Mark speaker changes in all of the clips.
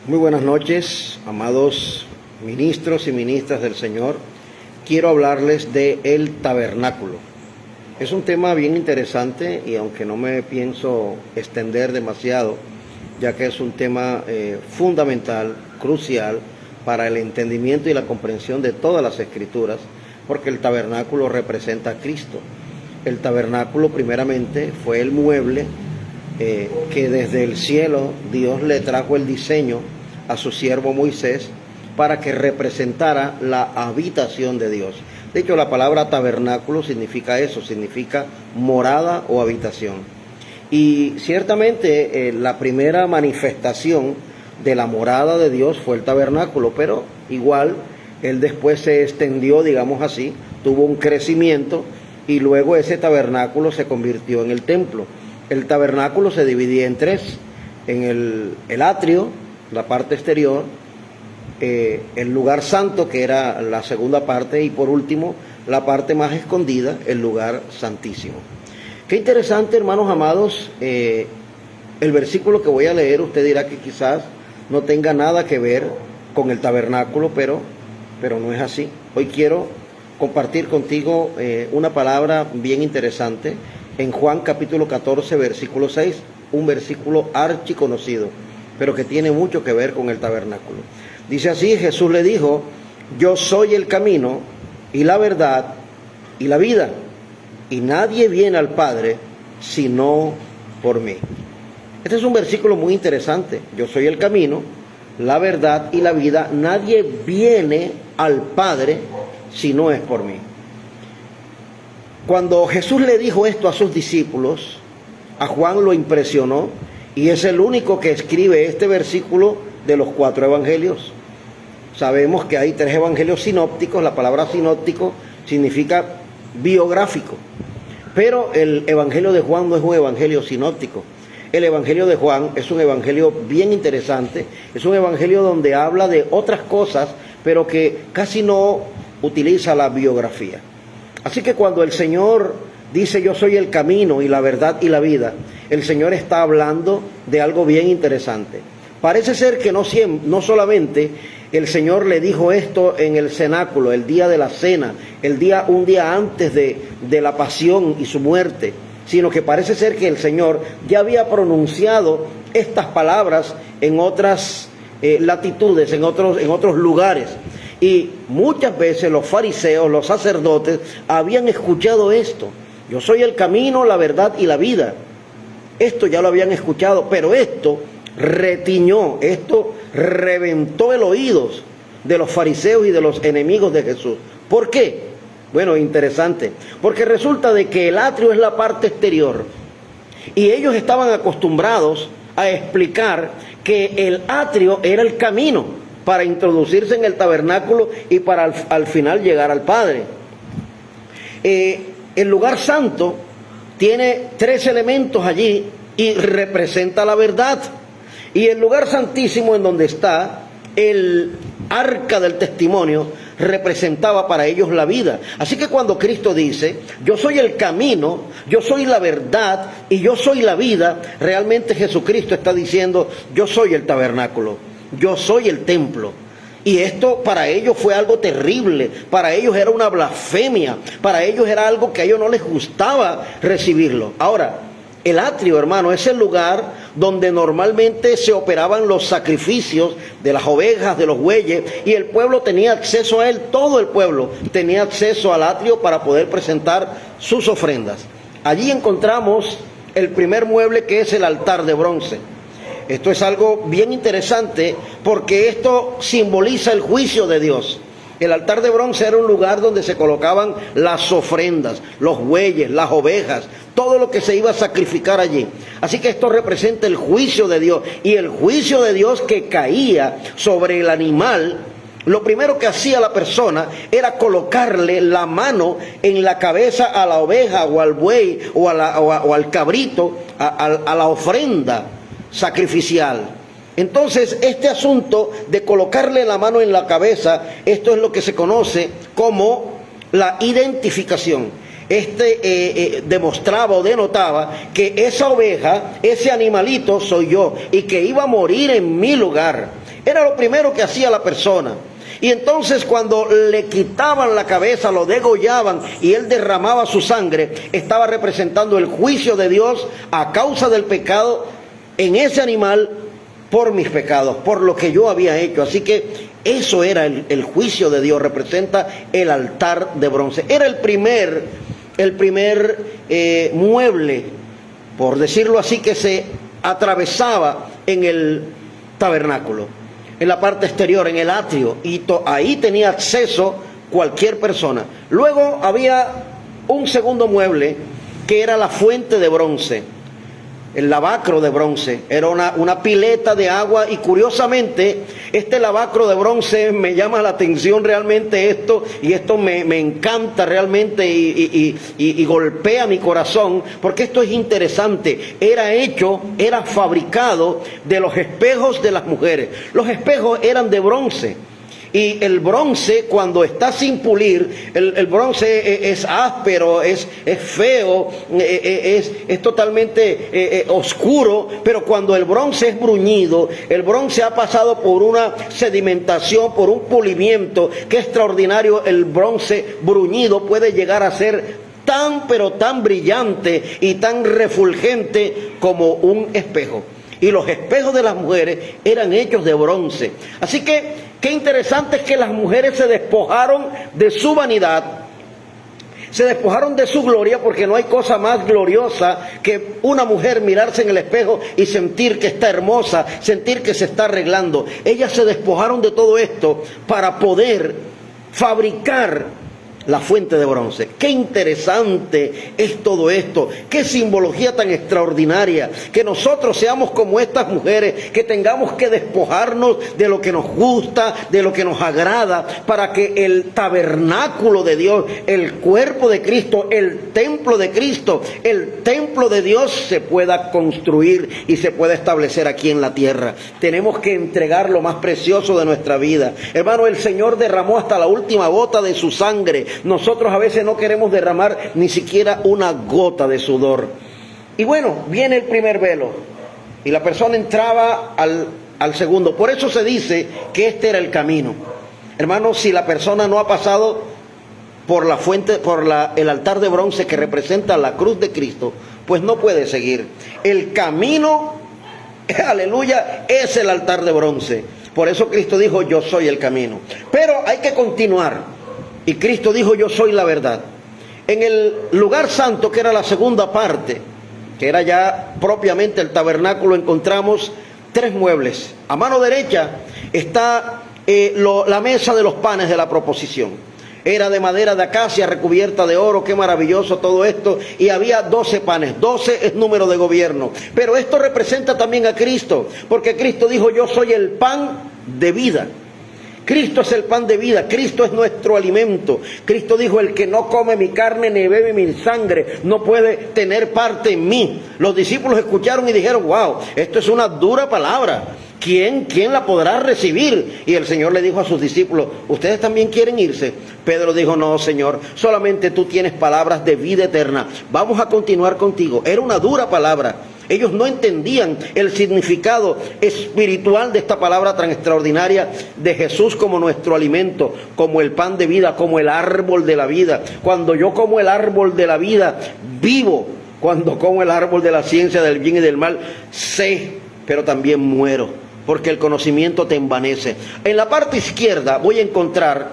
Speaker 1: Muy buenas noches, amados ministros y ministras del Señor. Quiero hablarles de el tabernáculo. Es un tema bien interesante y aunque no me pienso extender demasiado, ya que es un tema fundamental, crucial para el entendimiento y la comprensión de todas las Escrituras, porque el tabernáculo representa a Cristo. El tabernáculo primeramente fue el mueble que desde el cielo Dios le trajo el diseño a su siervo Moisés para que representara la habitación de Dios. De hecho, la palabra tabernáculo significa eso, significa morada o habitación. Y ciertamente la primera manifestación de la morada de Dios fue el tabernáculo, pero igual él después se extendió, digamos así, tuvo un crecimiento y luego ese tabernáculo se convirtió en el templo. El tabernáculo se dividía en tres: en el atrio, la parte exterior, el lugar santo, que era la segunda parte, y por último la parte más escondida, el lugar santísimo. Qué interesante, hermanos amados, el versículo que voy a leer. Usted dirá que quizás no tenga nada que ver con el tabernáculo, pero no es así. Hoy quiero compartir contigo una palabra bien interesante en Juan capítulo 14, versículo 6, un versículo archiconocido, pero que tiene mucho que ver con el tabernáculo. Dice así: Jesús le dijo: yo soy el camino y la verdad y la vida, y nadie viene al Padre sino por mí. Este es un versículo muy interesante. Yo soy el camino, la verdad y la vida. Nadie viene al Padre si no es por mí. Cuando Jesús le dijo esto a sus discípulos, a Juan lo impresionó, y es el único que escribe este versículo de los 4 evangelios. Sabemos que hay 3 evangelios sinópticos. La palabra sinóptico significa biográfico, pero el evangelio de Juan no es un evangelio sinóptico. El evangelio de Juan es un evangelio bien interesante, es un evangelio donde habla de otras cosas, pero que casi no utiliza la biografía. Así que cuando el Señor dice: yo soy el camino y la verdad y la vida, el Señor está hablando de algo bien interesante. Parece ser que no solamente el Señor le dijo esto en el cenáculo, el día de la cena, un día antes de la pasión y su muerte, sino que parece ser que el Señor ya había pronunciado estas palabras en otras latitudes, en otros lugares. Y muchas veces los fariseos, los sacerdotes, habían escuchado esto: yo soy el camino, la verdad y la vida. Esto ya lo habían escuchado, pero esto retiñó, esto reventó el oído de los fariseos y de los enemigos de Jesús. ¿Por qué? Bueno, interesante, porque resulta de que el atrio es la parte exterior, y ellos estaban acostumbrados a explicar que el atrio era el camino para introducirse en el tabernáculo y para al final llegar al Padre. El lugar santo tiene 3 elementos allí y representa la verdad. Y el lugar santísimo, en donde está el arca del testimonio, representaba para ellos la vida. Así que cuando Cristo dice: yo soy el camino, yo soy la verdad y yo soy la vida, realmente Jesucristo está diciendo: yo soy el tabernáculo, yo soy el templo. Y esto para ellos fue algo terrible, para ellos era una blasfemia, para ellos era algo que a ellos no les gustaba recibirlo. Ahora, el atrio, hermano, es el lugar donde normalmente se operaban los sacrificios de las ovejas, de los bueyes, y el pueblo tenía acceso a él. Todo el pueblo tenía acceso al atrio para poder presentar sus ofrendas. Allí encontramos el primer mueble, que es el altar de bronce. Esto es algo bien interesante porque esto simboliza el juicio de Dios. El altar de bronce era un lugar donde se colocaban las ofrendas, los bueyes, las ovejas, todo lo que se iba a sacrificar allí. Así que esto representa el juicio de Dios, y el juicio de Dios que caía sobre el animal. Lo primero que hacía la persona era colocarle la mano en la cabeza a la oveja o al buey o al cabrito, a la ofrenda sacrificial. Entonces, este asunto de colocarle la mano en la cabeza, esto es lo que se conoce como la identificación. Demostraba o denotaba que esa oveja, ese animalito soy yo, y que iba a morir en mi lugar. Era lo primero que hacía la persona. Y entonces cuando le quitaban la cabeza, lo degollaban y él derramaba su sangre, estaba representando el juicio de Dios a causa del pecado en ese animal por mis pecados, por lo que yo había hecho. Así que eso era el juicio de Dios, representa el altar de bronce. Era el primer mueble, por decirlo así, que se atravesaba en el tabernáculo, en la parte exterior, en el atrio, y ahí tenía acceso cualquier persona. Luego había un segundo mueble que era la fuente de bronce, el lavacro de bronce. Era una pileta de agua, y curiosamente este lavacro de bronce me llama la atención realmente esto, y esto me encanta realmente y golpea mi corazón, porque esto es interesante. Era fabricado de los espejos de las mujeres. Los espejos eran de bronce. Y el bronce, cuando está sin pulir, el bronce es áspero, es feo, es totalmente oscuro. Pero cuando el bronce es bruñido, el bronce ha pasado por una sedimentación, por un pulimiento, que es extraordinario. El bronce bruñido puede llegar a ser pero tan brillante y tan refulgente como un espejo. Y los espejos de las mujeres eran hechos de bronce. Así que qué interesante es que las mujeres se despojaron de su vanidad, se despojaron de su gloria, porque no hay cosa más gloriosa que una mujer mirarse en el espejo y sentir que está hermosa, sentir que se está arreglando. Ellas se despojaron de todo esto para poder fabricar la fuente de bronce. Qué interesante es todo esto, qué simbología tan extraordinaria, que nosotros seamos como estas mujeres, que tengamos que despojarnos de lo que nos gusta, de lo que nos agrada, para que el tabernáculo de Dios, el cuerpo de Cristo, el templo de Cristo, el templo de Dios se pueda construir y se pueda establecer aquí en la tierra. Tenemos que entregar lo más precioso de nuestra vida. Hermano, el Señor derramó hasta la última gota de su sangre. Nosotros a veces no queremos derramar ni siquiera una gota de sudor. Y bueno, viene el primer velo y la persona entraba al segundo. Por eso se dice que este era el camino. Hermanos, si la persona no ha pasado por la fuente, el altar de bronce que representa la cruz de Cristo, pues no puede seguir. El camino, aleluya, es el altar de bronce. Por eso Cristo dijo: yo soy el camino. Pero hay que continuar. Y Cristo dijo: yo soy la verdad. En el lugar santo, que era la segunda parte, que era ya propiamente el tabernáculo, encontramos 3 muebles. A mano derecha está la mesa de los panes de la proposición. Era de madera de acacia recubierta de oro. Qué maravilloso todo esto. Y había 12 panes. 12 es número de gobierno. Pero esto representa también a Cristo, porque Cristo dijo: yo soy el pan de vida. Cristo es el pan de vida, Cristo es nuestro alimento. Cristo dijo: el que no come mi carne ni bebe mi sangre no puede tener parte en mí. Los discípulos escucharon y dijeron: wow, esto es una dura palabra. ¿Quién la podrá recibir? Y el Señor le dijo a sus discípulos: ¿ustedes también quieren irse? Pedro dijo: no, Señor, solamente tú tienes palabras de vida eterna. Vamos a continuar contigo. Era una dura palabra. Ellos no entendían el significado espiritual de esta palabra tan extraordinaria de Jesús como nuestro alimento, como el pan de vida, como el árbol de la vida. Cuando yo como el árbol de la vida, vivo. Cuando como el árbol de la ciencia del bien y del mal, sé, pero también muero, porque el conocimiento te envanece. En la parte izquierda voy a encontrar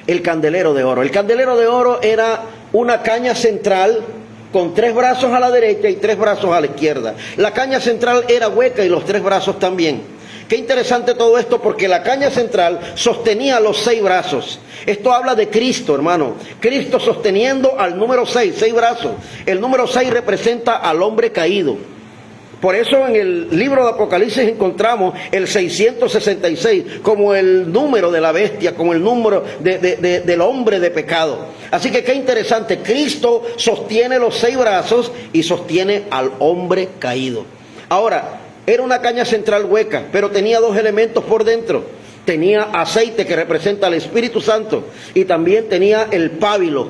Speaker 1: el candelero de oro. El candelero de oro era una caña central con 3 brazos a la derecha y 3 brazos a la izquierda. La caña central era hueca y los 3 brazos también. Qué interesante todo esto, porque la caña central sostenía los 6 brazos. Esto habla de Cristo, hermano. Cristo sosteniendo al número 6 brazos. El número 6 representa al hombre caído. Por eso en el libro de Apocalipsis encontramos el 666 como el número de la bestia, como el número del hombre de pecado. Así que qué interesante, Cristo sostiene los 6 brazos y sostiene al hombre caído. Ahora, era una caña central hueca, pero tenía 2 elementos por dentro. Tenía aceite, que representa al Espíritu Santo, y también tenía el pábilo,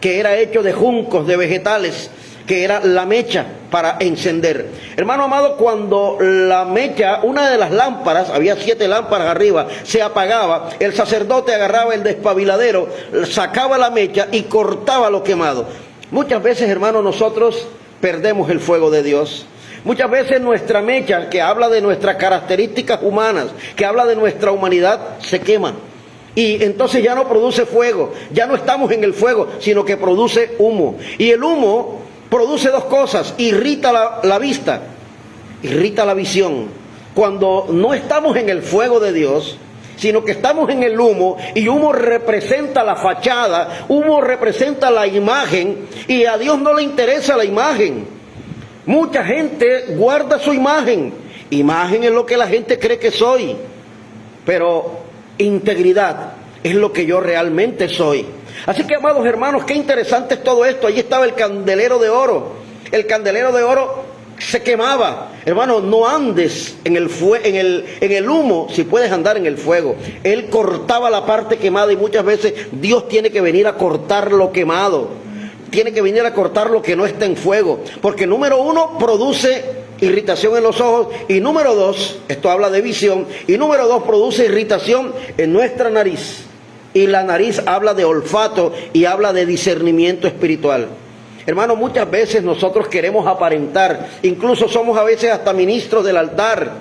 Speaker 1: que era hecho de juncos, de vegetales, que era la mecha. para encender. Hermano amado, cuando la mecha, una de las lámparas, había 7 lámparas arriba, se apagaba, el sacerdote agarraba el despabiladero, sacaba la mecha y cortaba lo quemado. Muchas veces, hermano, nosotros perdemos el fuego de Dios. Muchas veces nuestra mecha, que habla de nuestras características humanas, que habla de nuestra humanidad, se quema. Y entonces ya no produce fuego, ya no estamos en el fuego, sino que produce humo. Y el humo produce 2 cosas: irrita la vista, irrita la visión. Cuando no estamos en el fuego de Dios, sino que estamos en el humo, y humo representa la fachada, humo representa la imagen, y a Dios no le interesa la imagen. Mucha gente guarda su imagen. Imagen es lo que la gente cree que soy, pero integridad es lo que yo realmente soy. Así que, amados hermanos, qué interesante es todo esto. Allí estaba el candelero de oro. El candelero de oro se quemaba. Hermano, no andes en el humo si puedes andar en el fuego. Él cortaba la parte quemada, y muchas veces Dios tiene que venir a cortar lo quemado. Tiene que venir a cortar lo que no está en fuego. Porque número 1, produce irritación en los ojos. Y número 2, esto habla de visión. Y número 2, produce irritación en nuestra nariz. Y la nariz habla de olfato y habla de discernimiento espiritual. Hermano, muchas veces nosotros queremos aparentar. Incluso somos a veces hasta ministros del altar.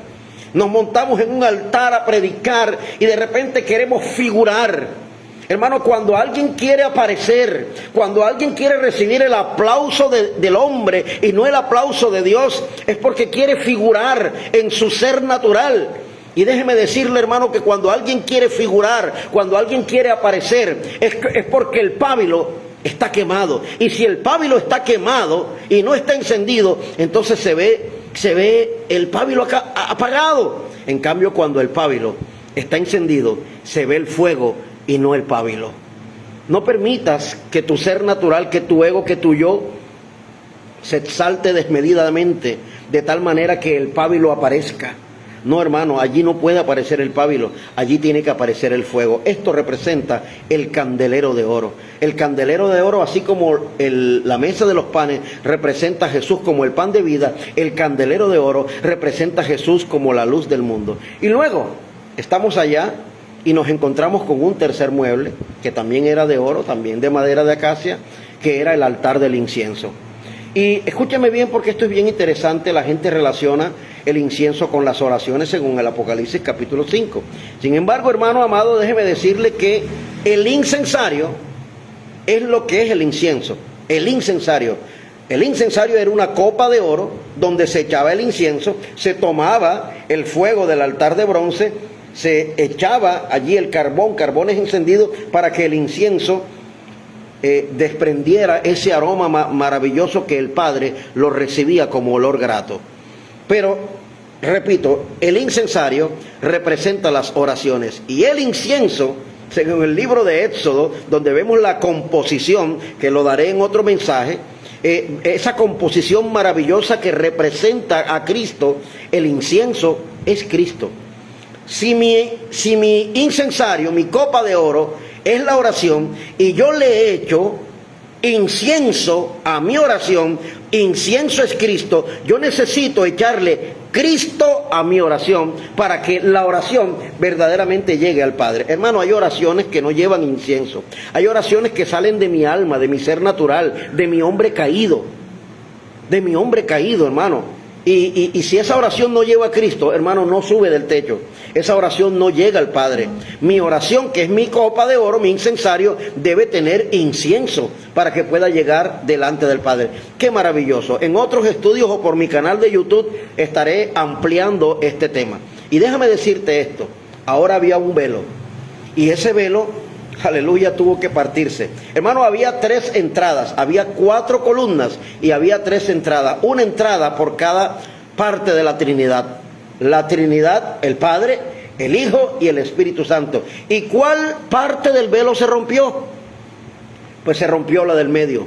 Speaker 1: Nos montamos en un altar a predicar y de repente queremos figurar. Hermano, cuando alguien quiere aparecer, cuando alguien quiere recibir el aplauso del hombre y no el aplauso de Dios, es porque quiere figurar en su ser natural. Y déjeme decirle, hermano, que cuando alguien quiere figurar, cuando alguien quiere aparecer, es porque el pábilo está quemado. Y si el pábilo está quemado y no está encendido, entonces se ve el pábilo acá apagado. En cambio, cuando el pábilo está encendido, se ve el fuego y no el pábilo. No permitas que tu ser natural, que tu ego, que tu yo se exalte desmedidamente de tal manera que el pábilo aparezca. No, hermano, allí no puede aparecer el pábilo, allí tiene que aparecer el fuego. Esto representa el candelero de oro. El candelero de oro, así como la mesa de los panes representa a Jesús como el pan de vida, el candelero de oro representa a Jesús como la luz del mundo. Y luego estamos allá y nos encontramos con un tercer mueble, que también era de oro, también de madera de acacia, que era el altar del incienso. Y escúchame bien, porque esto es bien interesante. La gente relaciona el incienso con las oraciones según el Apocalipsis capítulo 5. Sin embargo, hermano amado, déjeme decirle que el incensario es lo que es el incienso. El incensario era una copa de oro donde se echaba el incienso, se tomaba el fuego del altar de bronce, se echaba allí el carbones encendidos para que el incienso desprendiera ese aroma maravilloso que el Padre lo recibía como olor grato. Pero, repito, el incensario representa las oraciones, y el incienso, según el libro de Éxodo, donde vemos la composición, que lo daré en otro mensaje, esa composición maravillosa que representa a Cristo, el incienso es Cristo. Si mi incensario, mi copa de oro, es la oración, y yo le he hecho incienso a mi oración, incienso es Cristo, yo necesito echarle Cristo a mi oración para que la oración verdaderamente llegue al Padre. Hermano, hay oraciones que no llevan incienso, hay oraciones que salen de mi alma, de mi ser natural, de mi hombre caído, hermano. Y si esa oración no lleva a Cristo, hermano, no sube del techo. Esa oración no llega al Padre. Mi oración, que es mi copa de oro, mi incensario, debe tener incienso para que pueda llegar delante del Padre. ¡Qué maravilloso! En otros estudios o por mi canal de YouTube estaré ampliando este tema. Y déjame decirte esto. Ahora había un velo. Y ese velo, aleluya, tuvo que partirse. Hermano, había 3 entradas, había 4 columnas y había 3 entradas. Una entrada por cada parte de la Trinidad. La Trinidad, el Padre, el Hijo y el Espíritu Santo. ¿Y cuál parte del velo se rompió? Pues se rompió la del medio,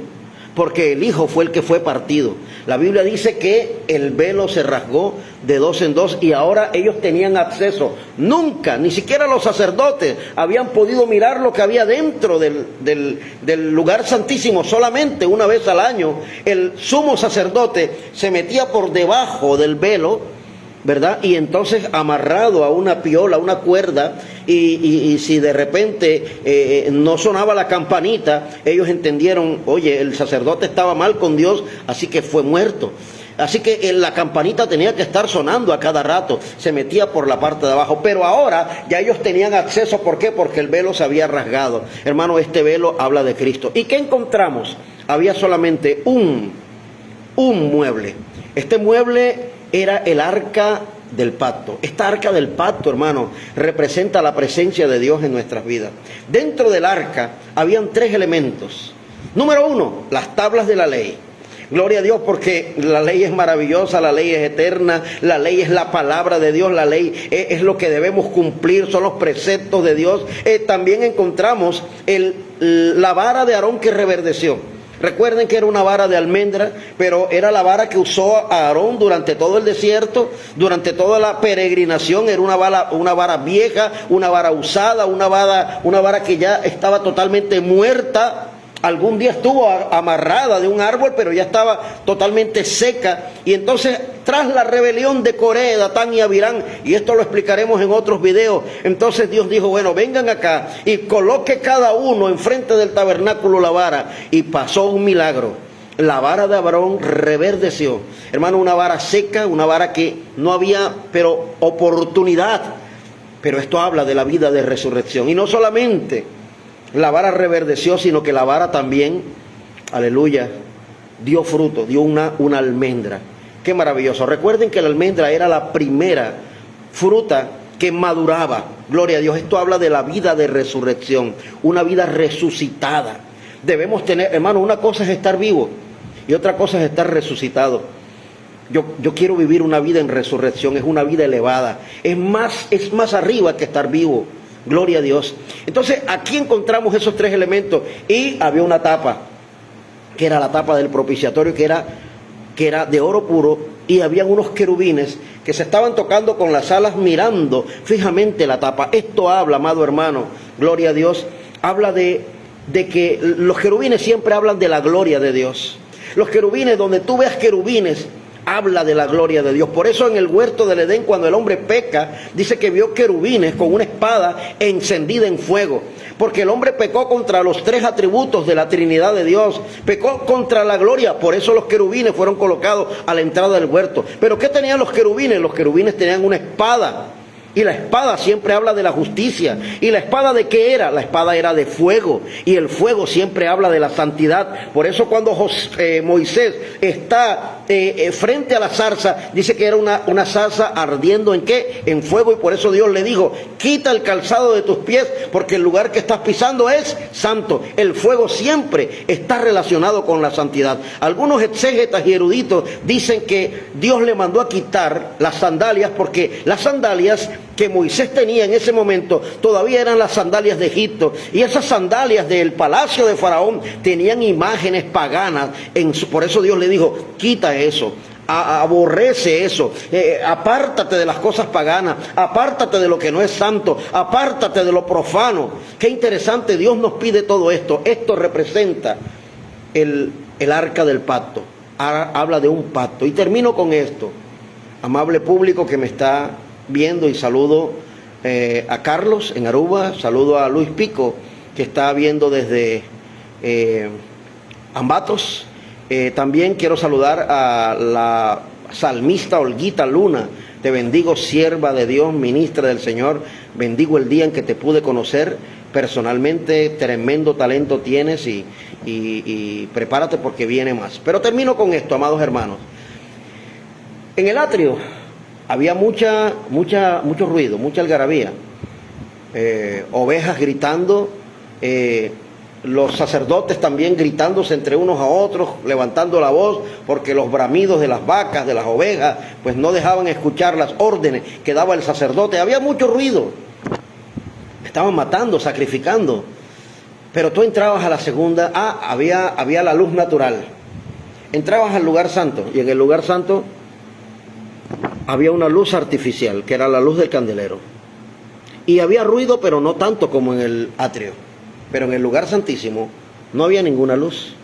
Speaker 1: porque el Hijo fue el que fue partido. La Biblia dice que el velo se rasgó de dos en dos y ahora ellos tenían acceso. Nunca, ni siquiera los sacerdotes habían podido mirar lo que había dentro del lugar santísimo. Solamente una vez al año el sumo sacerdote se metía por debajo del velo, ¿verdad? Y entonces amarrado a una piola, a una cuerda, y si de repente no sonaba la campanita, ellos entendieron, oye, el sacerdote estaba mal con Dios, así que fue muerto. Así que la campanita tenía que estar sonando a cada rato, se metía por la parte de abajo. Pero ahora ya ellos tenían acceso, ¿por qué? Porque el velo se había rasgado. Hermano, este velo habla de Cristo. ¿Y qué encontramos? Había solamente un mueble. Este mueble era el arca del pacto. Esta arca del pacto, hermano, representa la presencia de Dios en nuestras vidas. Dentro del arca habían tres elementos. Número uno, las tablas de la ley. Gloria a Dios, porque la ley es maravillosa, la ley es eterna, la ley es la palabra de Dios, la ley es lo que debemos cumplir, son los preceptos de Dios. También encontramos la vara de Aarón que reverdeció. Recuerden que era una vara de almendra, pero era la vara que usó Aarón durante todo el desierto, durante toda la peregrinación. Era una vara vieja, una vara usada, una vara que ya estaba totalmente muerta. Algún día estuvo amarrada de un árbol, pero ya estaba totalmente seca. Y entonces, tras la rebelión de Coré, Datán y Abirán, y esto lo explicaremos en otros videos, entonces Dios dijo, bueno, vengan acá y coloque cada uno enfrente del tabernáculo la vara. Y pasó un milagro. La vara de Aarón reverdeció. Hermano, una vara seca, una vara que no había, pero oportunidad. Pero esto habla de la vida de resurrección. Y no solamente la vara reverdeció, sino que la vara también, aleluya, dio fruto, dio una almendra. Qué maravilloso. Recuerden que la almendra era la primera fruta que maduraba. Gloria a Dios. Esto habla de la vida de resurrección, una vida resucitada. Debemos tener, hermano, una cosa es estar vivo y otra cosa es estar resucitado. Yo quiero vivir una vida en resurrección, es una vida elevada. Es más arriba que estar vivo. Gloria a Dios. Entonces aquí encontramos esos tres elementos. Y había una tapa, que era la tapa del propiciatorio, que era de oro puro. Y habían unos querubines que se estaban tocando con las alas, mirando fijamente la tapa. Esto habla, amado hermano, gloria a Dios, habla de que los querubines siempre hablan de la gloria de Dios. Los querubines, donde tú veas querubines, habla de la gloria de Dios. Por eso en el huerto del Edén, cuando el hombre peca, dice que vio querubines con una espada encendida en fuego. Porque el hombre pecó contra los tres atributos de la Trinidad de Dios. Pecó contra la gloria. Por eso los querubines fueron colocados a la entrada del huerto. ¿Pero qué tenían los querubines? Los querubines tenían una espada. Y la espada siempre habla de la justicia. ¿Y la espada de qué era? La espada era de fuego. Y el fuego siempre habla de la santidad. Por eso cuando Moisés está frente a la zarza, dice que era una zarza ardiendo ¿en qué? En fuego. Y por eso Dios le dijo, quita el calzado de tus pies, porque el lugar que estás pisando es santo. El fuego siempre está relacionado con la santidad. Algunos exégetas y eruditos dicen que Dios le mandó a quitar las sandalias, porque las sandalias que Moisés tenía en ese momento todavía eran las sandalias de Egipto, y esas sandalias del palacio de Faraón tenían imágenes paganas. Por eso Dios le dijo, quita eso, aborrece eso, apártate de las cosas paganas, apártate de lo que no es santo, apártate de lo profano. Qué interesante, Dios nos pide todo esto. Esto representa el arca del pacto. Habla de un pacto. Y termino con esto, amable público que me está viendo, y saludo a Carlos en Aruba, saludo a Luis Pico que está viendo desde Ambatos. También quiero saludar a la salmista Olguita Luna. Te bendigo, sierva de Dios, ministra del Señor. Bendigo el día en que te pude conocer personalmente. Tremendo talento tienes y prepárate porque viene más. Pero termino con esto, amados hermanos. En el atrio había mucho ruido, mucha algarabía, ovejas gritando, los sacerdotes también gritándose entre unos a otros, levantando la voz, porque los bramidos de las vacas, de las ovejas, pues no dejaban escuchar las órdenes que daba el sacerdote. Había mucho ruido, estaban matando, sacrificando. Pero tú entrabas a la segunda, había la luz natural. Entrabas al lugar santo y en el lugar santo había una luz artificial, que era la luz del candelero. Y había ruido, pero no tanto como en el atrio. Pero en el lugar santísimo no había ninguna luz.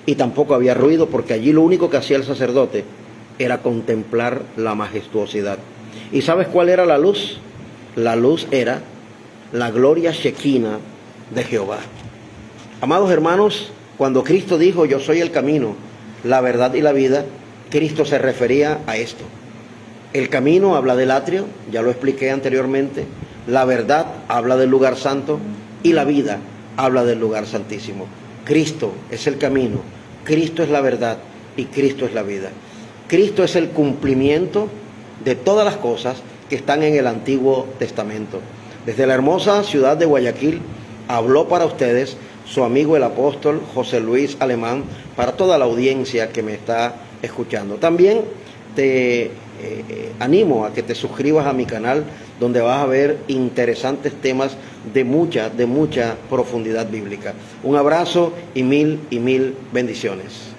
Speaker 1: Y tampoco había ruido, porque allí lo único que hacía el sacerdote era contemplar la majestuosidad. ¿Y sabes cuál era la luz? La luz era la gloria shekinah de Jehová. Amados hermanos, cuando Cristo dijo, yo soy el camino, la verdad y la vida, Cristo se refería a esto. El camino habla del atrio, ya lo expliqué anteriormente. La verdad habla del lugar santo y la vida habla del lugar santísimo. Cristo es el camino, Cristo es la verdad y Cristo es la vida. Cristo es el cumplimiento de todas las cosas que están en el Antiguo Testamento. Desde la hermosa ciudad de Guayaquil habló para ustedes su amigo el apóstol José Luis Alemán, para toda la audiencia que me está escuchando. También te animo a que te suscribas a mi canal, donde vas a ver interesantes temas de mucha profundidad bíblica. Un abrazo y mil bendiciones.